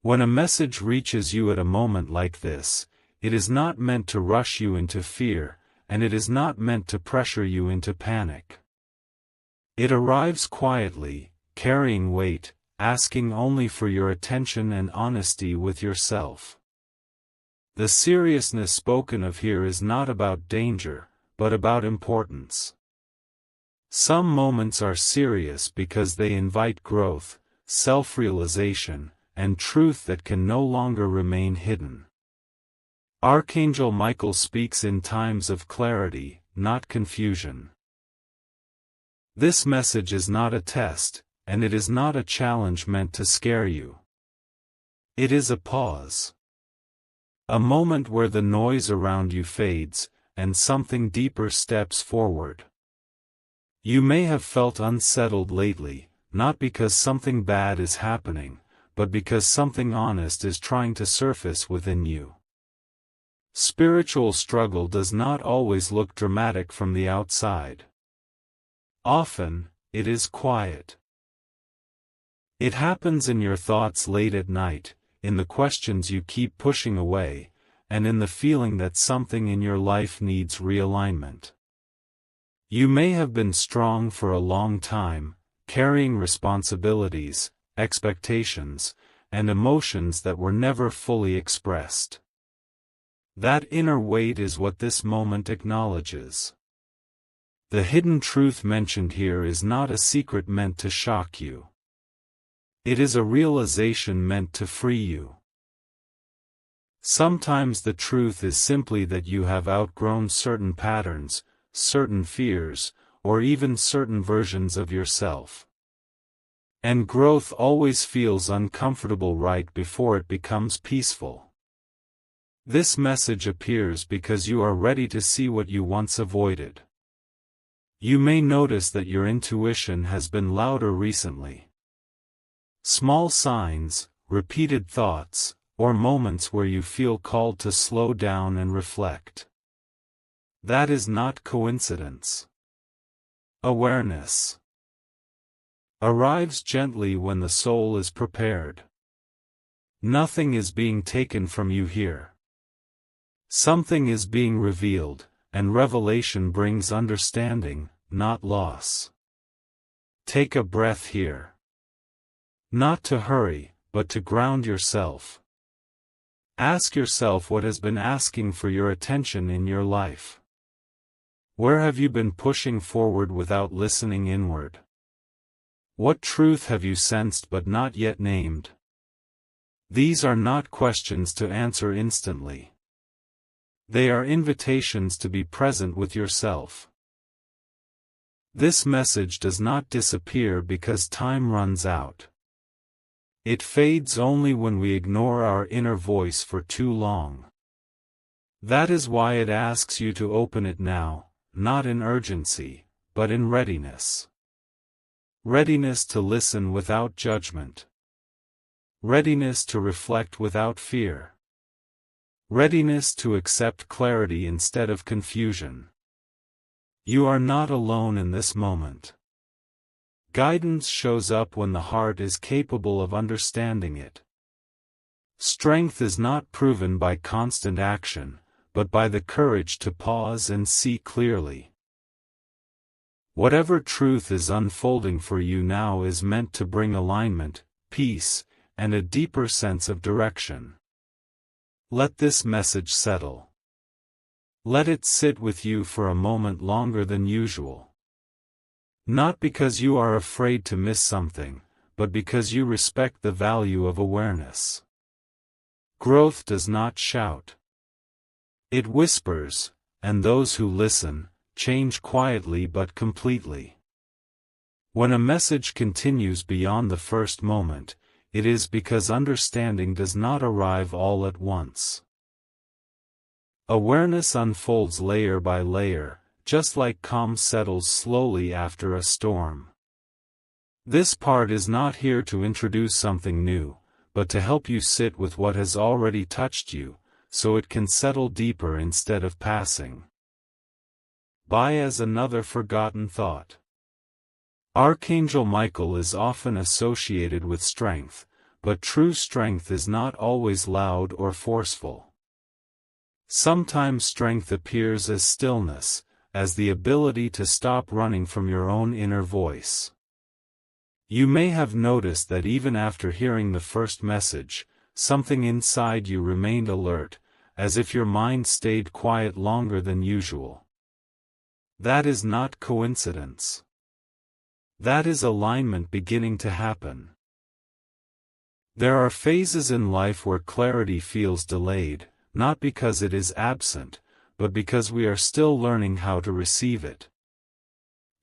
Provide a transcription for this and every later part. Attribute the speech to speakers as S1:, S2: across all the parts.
S1: When a message reaches you at a moment like this, it is not meant to rush you into fear, and it is not meant to pressure you into panic. It arrives quietly, carrying weight, asking only for your attention and honesty with yourself. The seriousness spoken of here is not about danger, but about importance. Some moments are serious because they invite growth, self-realization, and truth that can no longer remain hidden. Archangel Michael speaks in times of clarity, not confusion. This message is not a test, and it is not a challenge meant to scare you. It is a pause. A moment where the noise around you fades, and something deeper steps forward. You may have felt unsettled lately, not because something bad is happening, but because something honest is trying to surface within you. Spiritual struggle does not always look dramatic from the outside. Often, it is quiet. It happens in your thoughts late at night, in the questions you keep pushing away, and in the feeling that something in your life needs realignment. You may have been strong for a long time, carrying responsibilities, expectations, and emotions that were never fully expressed. That inner weight is what this moment acknowledges. The hidden truth mentioned here is not a secret meant to shock you. It is a realization meant to free you. Sometimes the truth is simply that you have outgrown certain patterns, certain fears, or even certain versions of yourself. And growth always feels uncomfortable right before it becomes peaceful. This message appears because you are ready to see what you once avoided. You may notice that your intuition has been louder recently. Small signs, repeated thoughts, or moments where you feel called to slow down and reflect. That is not coincidence. Awareness arrives gently when the soul is prepared. Nothing is being taken from you here. Something is being revealed, and revelation brings understanding, not loss. Take a breath here. Not to hurry, but to ground yourself. Ask yourself what has been asking for your attention in your life. Where have you been pushing forward without listening inward? What truth have you sensed but not yet named? These are not questions to answer instantly. They are invitations to be present with yourself. This message does not disappear because time runs out. It fades only when we ignore our inner voice for too long. That is why it asks you to open it now, not in urgency, but in readiness. Readiness to listen without judgment. Readiness to reflect without fear. Readiness to accept clarity instead of confusion. You are not alone in this moment. Guidance shows up when the heart is capable of understanding it. Strength is not proven by constant action, but by the courage to pause and see clearly. Whatever truth is unfolding for you now is meant to bring alignment, peace, and a deeper sense of direction. Let this message settle. Let it sit with you for a moment longer than usual. Not because you are afraid to miss something, but because you respect the value of awareness. Growth does not shout. It whispers, and those who listen, change quietly but completely. When a message continues beyond the first moment, it is because understanding does not arrive all at once. Awareness unfolds layer by layer, just like calm settles slowly after a storm. This part is not here to introduce something new, but to help you sit with what has already touched you, so it can settle deeper instead of passing by as another forgotten thought. Archangel Michael is often associated with strength, but true strength is not always loud or forceful. Sometimes strength appears as stillness, as the ability to stop running from your own inner voice. You may have noticed that even after hearing the first message, something inside you remained alert, as if your mind stayed quiet longer than usual. That is not coincidence. That is alignment beginning to happen. There are phases in life where clarity feels delayed, not because it is absent, but because we are still learning how to receive it.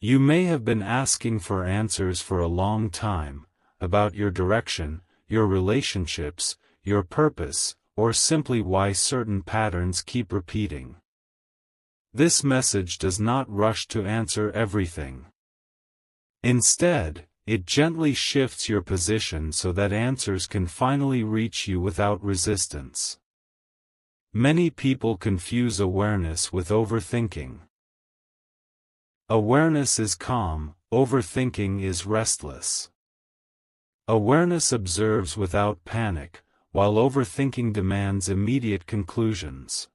S1: You may have been asking for answers for a long time, about your direction, your relationships, your purpose, or simply why certain patterns keep repeating. This message does not rush to answer everything. Instead, it gently shifts your position so that answers can finally reach you without resistance. Many people confuse awareness with overthinking. Awareness is calm, overthinking is restless. Awareness observes without panic, while overthinking demands immediate conclusions.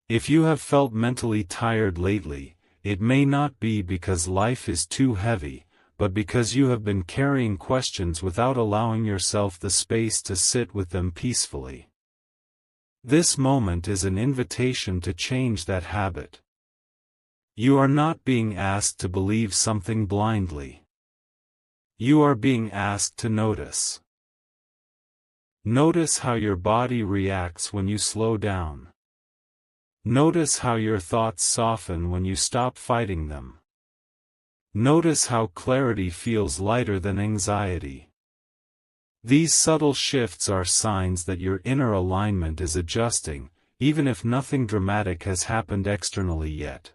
S1: If you have felt mentally tired lately, it may not be because life is too heavy, but because you have been carrying questions without allowing yourself the space to sit with them peacefully. This moment is an invitation to change that habit. You are not being asked to believe something blindly. You are being asked to notice. Notice how your body reacts when you slow down. Notice how your thoughts soften when you stop fighting them. Notice how clarity feels lighter than anxiety. These subtle shifts are signs that your inner alignment is adjusting, even if nothing dramatic has happened externally yet.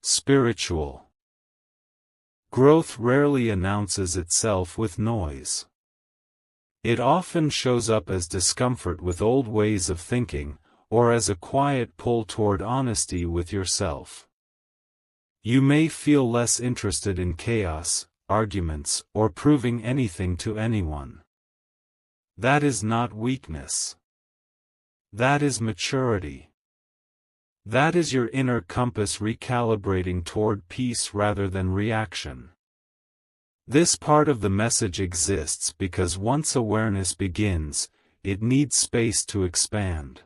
S1: Spiritual growth rarely announces itself with noise. It often shows up as discomfort with old ways of thinking, or as a quiet pull toward honesty with yourself. You may feel less interested in chaos, arguments, or proving anything to anyone. That is not weakness. That is maturity. That is your inner compass recalibrating toward peace rather than reaction. This part of the message exists because once awareness begins, it needs space to expand.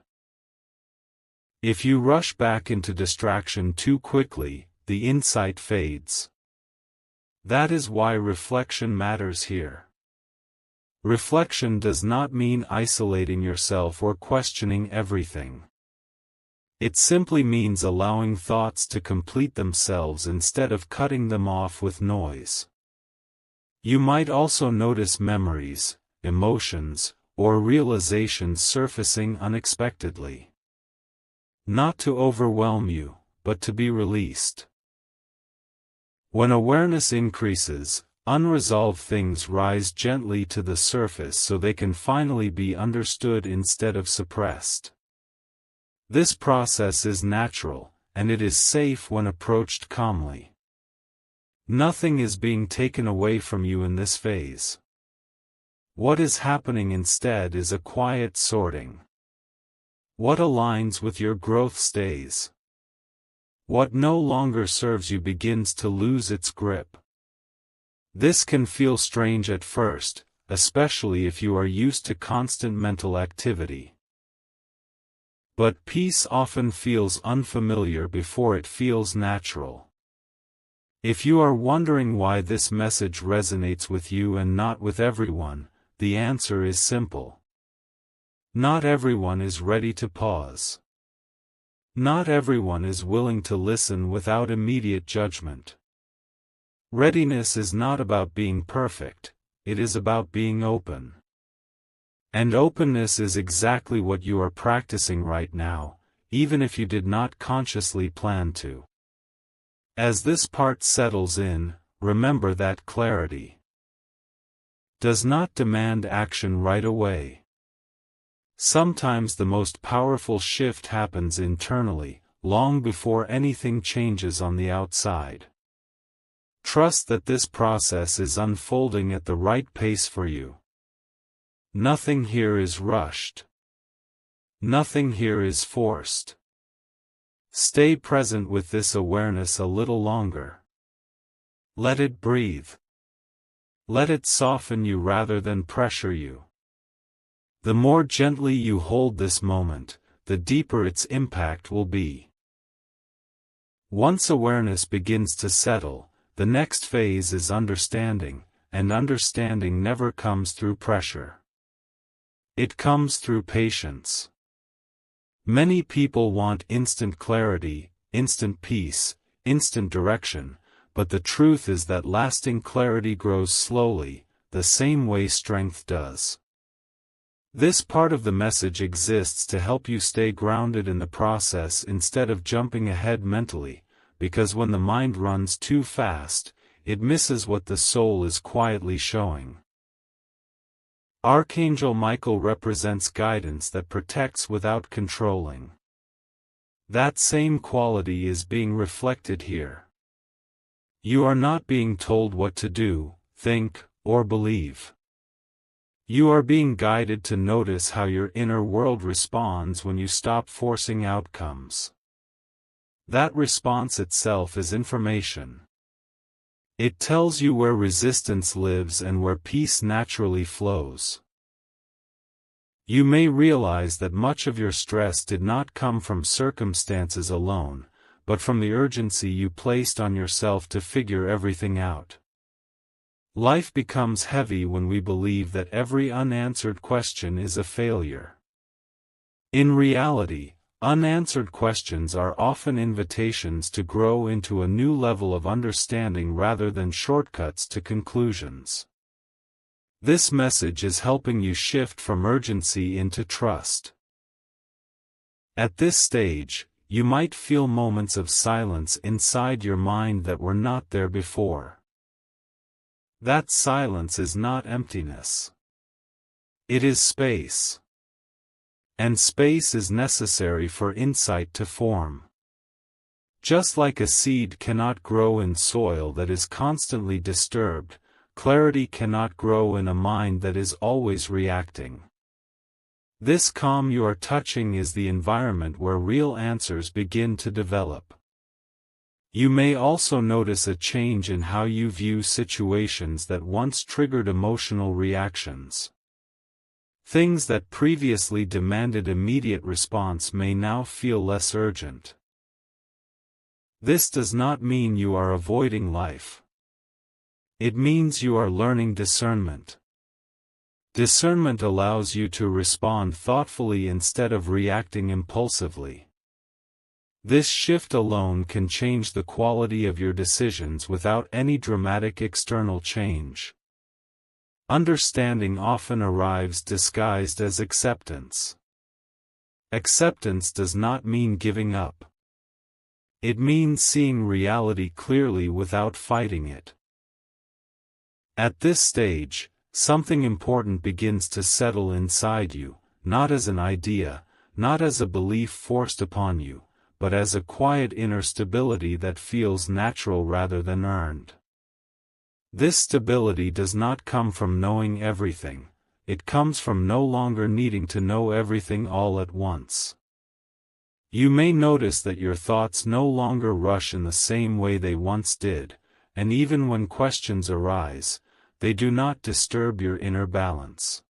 S1: If you rush back into distraction too quickly, the insight fades. That is why reflection matters here. Reflection does not mean isolating yourself or questioning everything. It simply means allowing thoughts to complete themselves instead of cutting them off with noise. You might also notice memories, emotions, or realizations surfacing unexpectedly. Not to overwhelm you, but to be released. When awareness increases, unresolved things rise gently to the surface so they can finally be understood instead of suppressed. This process is natural, and it is safe when approached calmly. Nothing is being taken away from you in this phase. What is happening instead is a quiet sorting. What aligns with your growth stays. What no longer serves you begins to lose its grip. This can feel strange at first, especially if you are used to constant mental activity. But peace often feels unfamiliar before it feels natural. If you are wondering why this message resonates with you and not with everyone, the answer is simple. Not everyone is ready to pause. Not everyone is willing to listen without immediate judgment. Readiness is not about being perfect, it is about being open. And openness is exactly what you are practicing right now, even if you did not consciously plan to. As this part settles in, remember that clarity does not demand action right away. Sometimes the most powerful shift happens internally, long before anything changes on the outside. Trust that this process is unfolding at the right pace for you. Nothing here is rushed. Nothing here is forced. Stay present with this awareness a little longer. Let it breathe. Let it soften you rather than pressure you. The more gently you hold this moment, the deeper its impact will be. Once awareness begins to settle, the next phase is understanding, and understanding never comes through pressure. It comes through patience. Many people want instant clarity, instant peace, instant direction, but the truth is that lasting clarity grows slowly, the same way strength does. This part of the message exists to help you stay grounded in the process instead of jumping ahead mentally, because when the mind runs too fast, it misses what the soul is quietly showing. Archangel Michael represents guidance that protects without controlling. That same quality is being reflected here. You are not being told what to do, think, or believe. You are being guided to notice how your inner world responds when you stop forcing outcomes. That response itself is information. It tells you where resistance lives and where peace naturally flows. You may realize that much of your stress did not come from circumstances alone, but from the urgency you placed on yourself to figure everything out. Life becomes heavy when we believe that every unanswered question is a failure. In reality, unanswered questions are often invitations to grow into a new level of understanding rather than shortcuts to conclusions. This message is helping you shift from urgency into trust. At this stage, you might feel moments of silence inside your mind that were not there before. That silence is not emptiness. It is space. And space is necessary for insight to form. Just like a seed cannot grow in soil that is constantly disturbed, clarity cannot grow in a mind that is always reacting. This calm you are touching is the environment where real answers begin to develop. You may also notice a change in how you view situations that once triggered emotional reactions. Things that previously demanded immediate response may now feel less urgent. This does not mean you are avoiding life. It means you are learning discernment. Discernment allows you to respond thoughtfully instead of reacting impulsively. This shift alone can change the quality of your decisions without any dramatic external change. Understanding often arrives disguised as acceptance. Acceptance does not mean giving up. It means seeing reality clearly without fighting it. At this stage, something important begins to settle inside you, not as an idea, not as a belief forced upon you, but as a quiet inner stability that feels natural rather than earned. This stability does not come from knowing everything, it comes from no longer needing to know everything all at once. You may notice that your thoughts no longer rush in the same way they once did, and even when questions arise, they do not disturb your inner balance.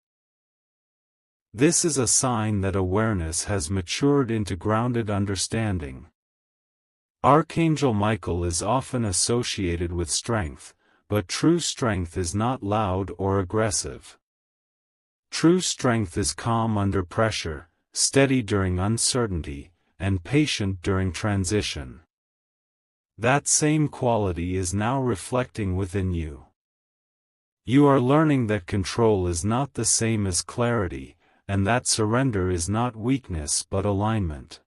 S1: This is a sign that awareness has matured into grounded understanding. Archangel Michael is often associated with strength, but true strength is not loud or aggressive. True strength is calm under pressure, steady during uncertainty, and patient during transition. That same quality is now reflecting within you. You are learning that control is not the same as clarity, and that surrender is not weakness but alignment.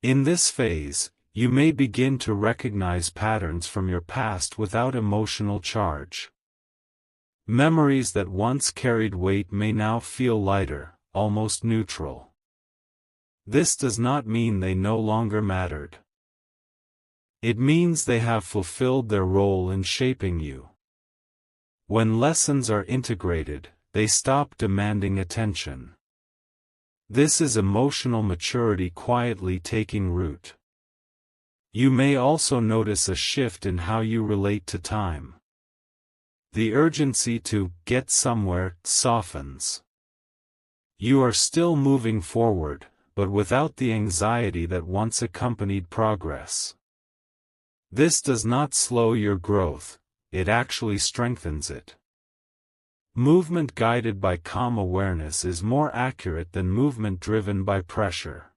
S1: In this phase, you may begin to recognize patterns from your past without emotional charge. Memories that once carried weight may now feel lighter, almost neutral. This does not mean they no longer mattered. It means they have fulfilled their role in shaping you. When lessons are integrated, they stop demanding attention. This is emotional maturity quietly taking root. You may also notice a shift in how you relate to time. The urgency to get somewhere softens. You are still moving forward, but without the anxiety that once accompanied progress. This does not slow your growth, it actually strengthens it. Movement guided by calm awareness is more accurate than movement driven by pressure.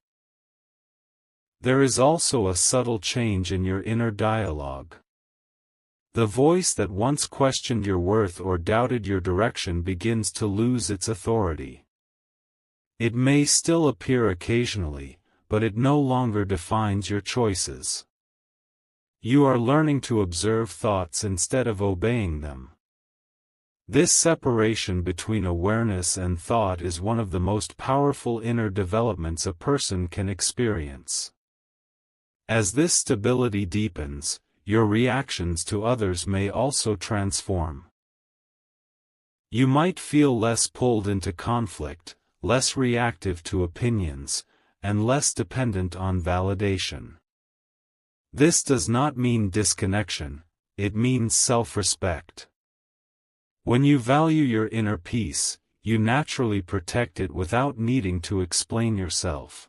S1: There is also a subtle change in your inner dialogue. The voice that once questioned your worth or doubted your direction begins to lose its authority. It may still appear occasionally, but it no longer defines your choices. You are learning to observe thoughts instead of obeying them. This separation between awareness and thought is one of the most powerful inner developments a person can experience. As this stability deepens, your reactions to others may also transform. You might feel less pulled into conflict, less reactive to opinions, and less dependent on validation. This does not mean disconnection, it means self-respect. When you value your inner peace, you naturally protect it without needing to explain yourself.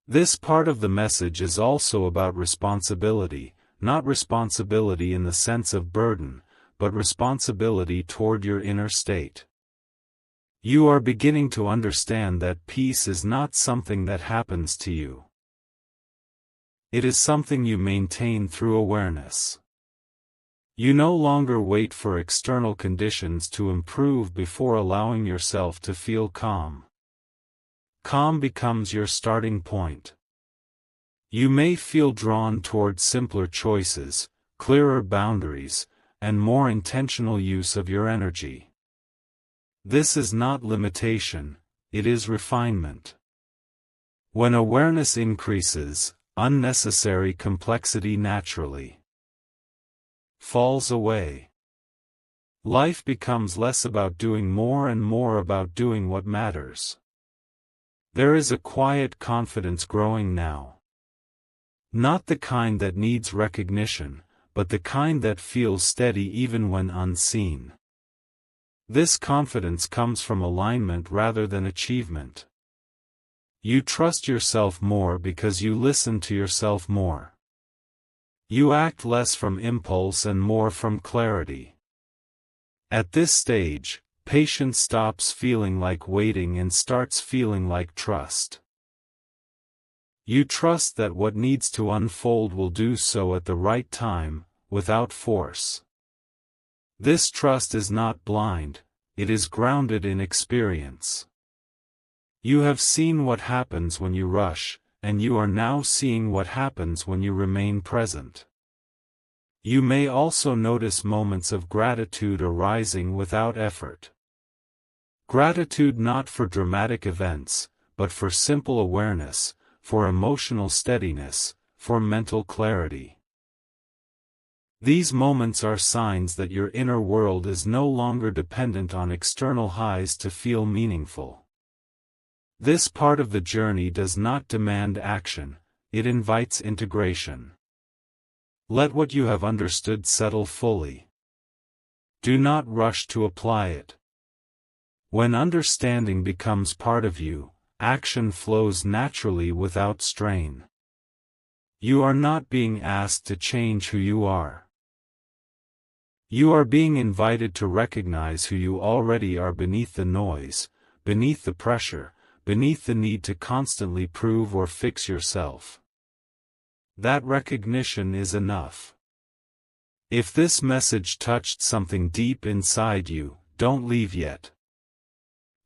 S1: This part of the message is also about responsibility, not responsibility in the sense of burden, but responsibility toward your inner state. You are beginning to understand that peace is not something that happens to you. It is something you maintain through awareness. You no longer wait for external conditions to improve before allowing yourself to feel calm. Calm becomes your starting point. You may feel drawn toward simpler choices, clearer boundaries, and more intentional use of your energy. This is not limitation, it is refinement. When awareness increases, unnecessary complexity naturally falls away. Life becomes less about doing more and more about doing what matters. There is a quiet confidence growing now. Not the kind that needs recognition, but the kind that feels steady even when unseen. This confidence comes from alignment rather than achievement. You trust yourself more because you listen to yourself more. You act less from impulse and more from clarity. At this stage, patience stops feeling like waiting and starts feeling like trust. You trust that what needs to unfold will do so at the right time, without force. This trust is not blind, it is grounded in experience. You have seen what happens when you rush, and you are now seeing what happens when you remain present. You may also notice moments of gratitude arising without effort. Gratitude not for dramatic events, but for simple awareness, for emotional steadiness, for mental clarity. These moments are signs that your inner world is no longer dependent on external highs to feel meaningful. This part of the journey does not demand action, it invites integration. Let what you have understood settle fully. Do not rush to apply it. When understanding becomes part of you, action flows naturally without strain. You are not being asked to change who you are. You are being invited to recognize who you already are beneath the noise, beneath the pressure, beneath the need to constantly prove or fix yourself. That recognition is enough. If this message touched something deep inside you, don't leave yet.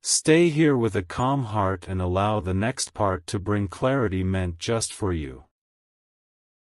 S1: Stay here with a calm heart and allow the next part to bring clarity meant just for you.